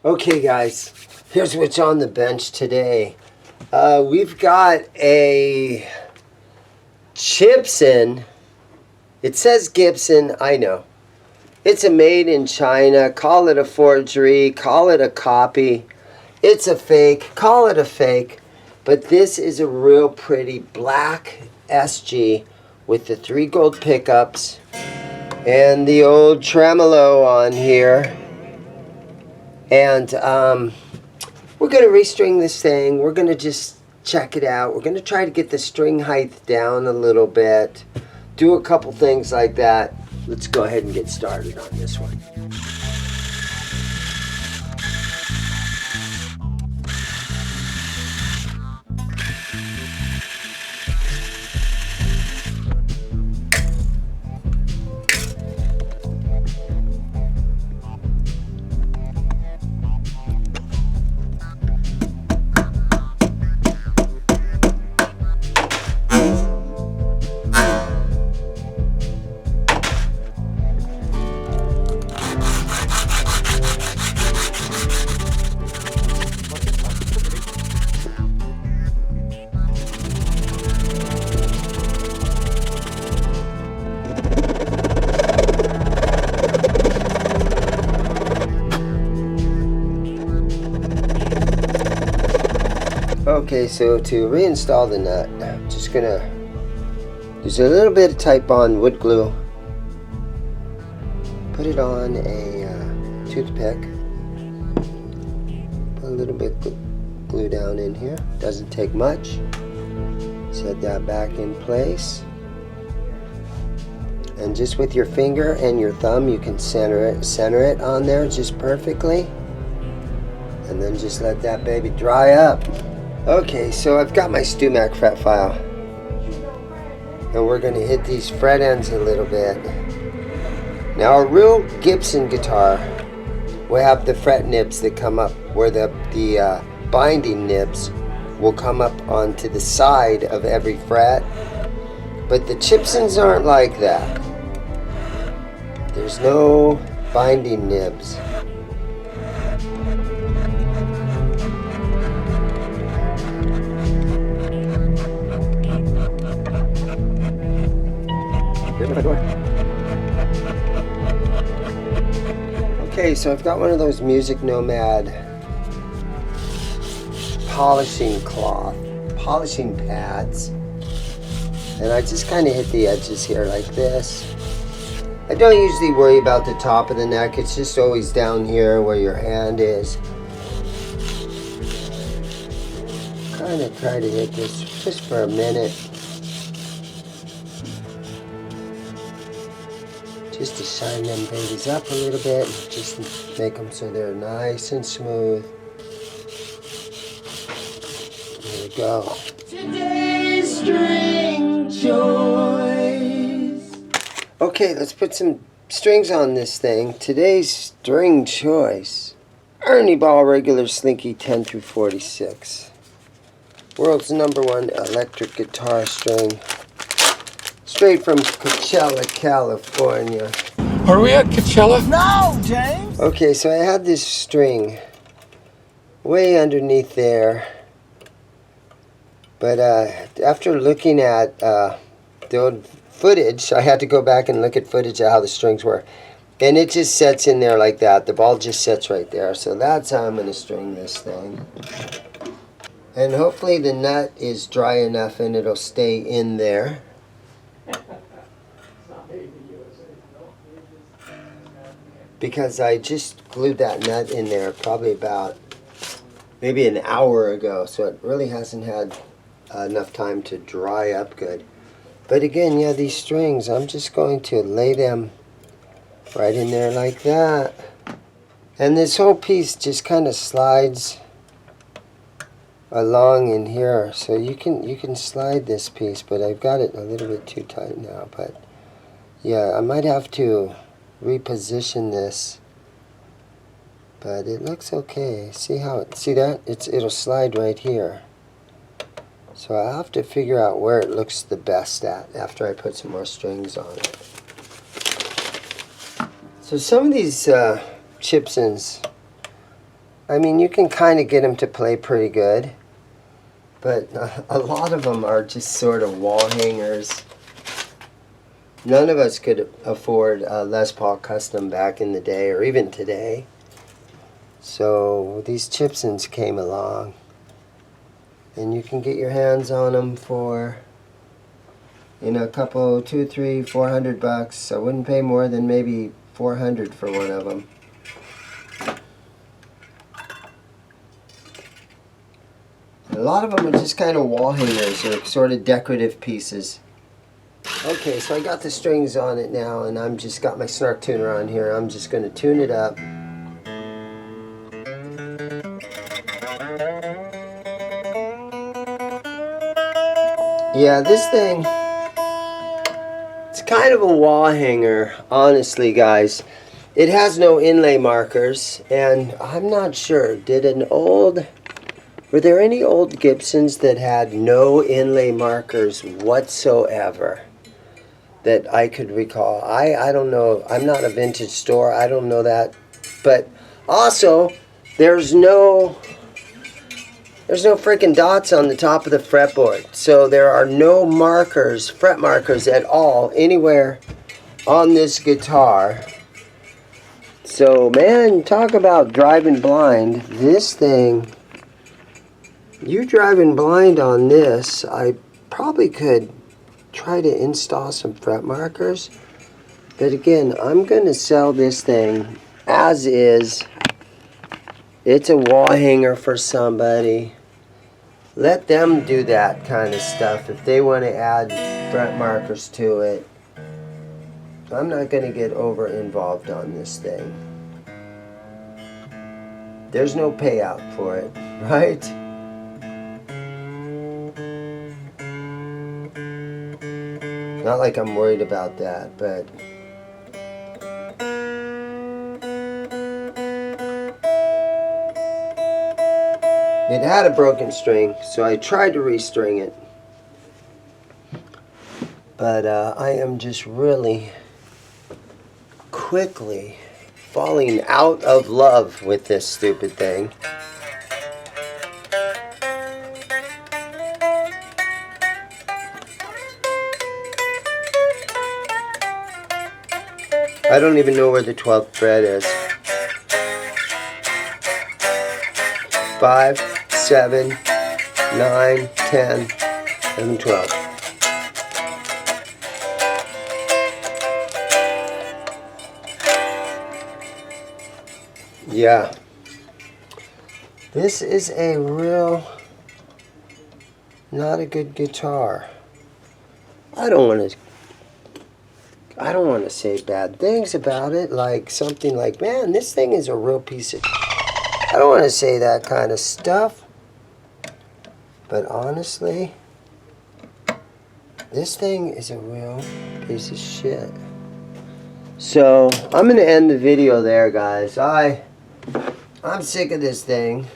Okay guys, here's what's on the bench today. We've got a Chibson. It says Gibson, I know. It's a made in China. Call it a forgery, call it a copy. It's a fake, call it a fake. But this is a real pretty black SG with the 3 gold pickups and the old tremolo on here. And we're going to restring this thing. We're going to just check it out. We're going to try to get the string height down a little bit. Do a couple things like that. Let's go ahead and get started on this one. Okay, so to reinstall the nut, I'm just gonna use a little bit of Type Bond wood glue. Put it on a toothpick. Put a little bit glue down in here. Doesn't take much. Set that back in place. And just with your finger and your thumb, you can center it on there just perfectly. And then just let that baby dry up. Okay, so I've got my StewMac fret file, and we're going to hit these fret ends a little bit. Now a real Gibson guitar will have the fret nibs that come up, where the binding nibs will come up onto the side of every fret, but the Chibsons aren't like that. There's no binding nibs. Okay, so I've got one of those Music Nomad polishing pads, and I just kind of hit the edges here like this. I don't usually worry about the top of the neck, it's just always down here where your hand is. Kind of try to hit this just for a minute, just to shine them babies up a little bit, just make them so they're nice and smooth. There we go. Today's string choice. Okay, let's put some strings on this thing. Today's string choice: Ernie Ball regular Slinky 10 through 46. World's #1 electric guitar string. Straight from Coachella, California. Are we at Coachella? No, James! Okay, so I had this string way underneath there. But after looking at the old footage, I had to go back and look at footage of how the strings were. And it just sets in there like that. The ball just sits right there. So that's how I'm going to string this thing. And hopefully the nut is dry enough and it'll stay in there. Because I just glued that nut in there probably about maybe an hour ago, so it really hasn't had enough time to dry up good. But again, yeah, these strings, I'm just going to lay them right in there like that. And this whole piece just kind of slides along in here, so you can slide this piece, but I've got it a little bit too tight now. But yeah, I might have to reposition this, but it looks okay. See that? It'll slide right here. So I'll have to figure out where it looks the best at after I put some more strings on it. So some of these Chibsons, I mean, you can kind of get them to play pretty good, but a lot of them are just sort of wall hangers. None of us could afford a Les Paul Custom back in the day, or even today. So these Chibsons came along, and you can get your hands on them for, you know, a couple, $200, $300, $400. I wouldn't pay more than maybe $400 for one of them. A lot of them are just kind of wall hangers or sort of decorative pieces. Okay, so I got the strings on it now, and I'm just got my snark tuner on here. I'm just going to tune it up. Yeah, this thing, it's kind of a wall hanger, honestly, guys. It has no inlay markers, and I'm not sure, were there any old Gibsons that had no inlay markers whatsoever that I could recall? I don't know. I'm not a vintage store. I don't know that. But also, there's no freaking dots on the top of the fretboard. So there are no markers, fret markers at all, anywhere on this guitar. So, man, talk about driving blind. This thing, you driving blind on this, I probably could try to install some fret markers. But again, I'm going to sell this thing as is. It's a wall hanger for somebody. Let them do that kind of stuff if they want to add fret markers to it. I'm not going to get over involved on this thing. There's no payout for it, right? Not like I'm worried about that, but it had a broken string, so I tried to restring it. But I am just really quickly falling out of love with this stupid thing. I don't even know where the 12th fret is. 5, 7, 9, 10, 11, 12. Yeah. This is a real, not a good guitar. I don't want to say bad things about it, like something like, man, this thing is a real piece of... I don't want to say that kind of stuff. But honestly, this thing is a real piece of shit. So, I'm going to end the video there, guys. I'm sick of this thing.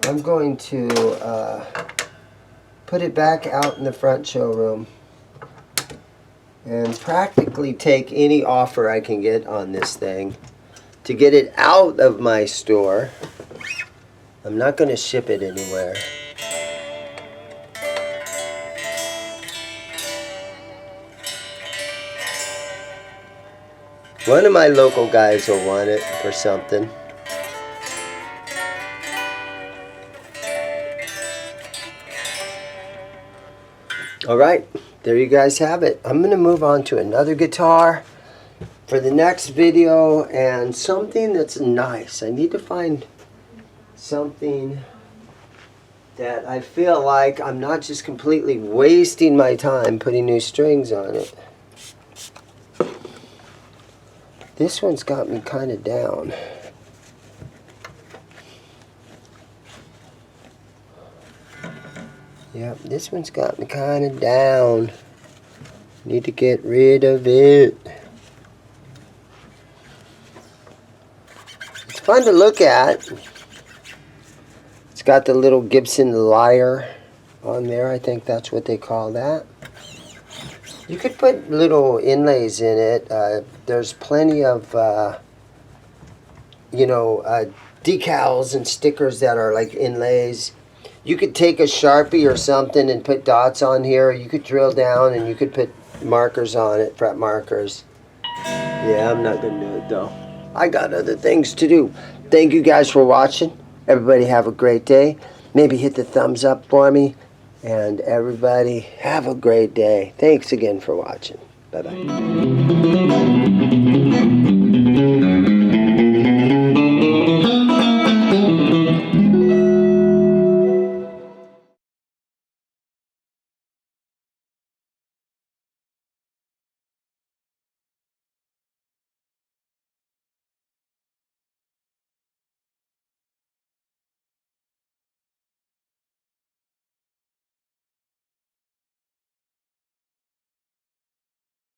I'm going to put it back out in the front showroom and practically take any offer I can get on this thing to get it out of my store. I'm not going to ship it anywhere. One of my local guys will want it for something. Alright, there you guys have it. I'm going to move on to another guitar for the next video, and something that's nice. I need to find something that I feel like I'm not just completely wasting my time putting new strings on it. This one's got me kind of down. Yep, this one's got me kind of down. Need to get rid of it. It's fun to look at. It's got the little Gibson lyre on there. I think that's what they call that. You could put little inlays in it. There's plenty of, decals and stickers that are like inlays. You could take a Sharpie or something and put dots on here. You could drill down and you could put markers on it, fret markers. Yeah, I'm not going to do it though. I got other things to do. Thank you guys for watching. Everybody have a great day. Maybe hit the thumbs up for me. And everybody have a great day. Thanks again for watching. Bye-bye.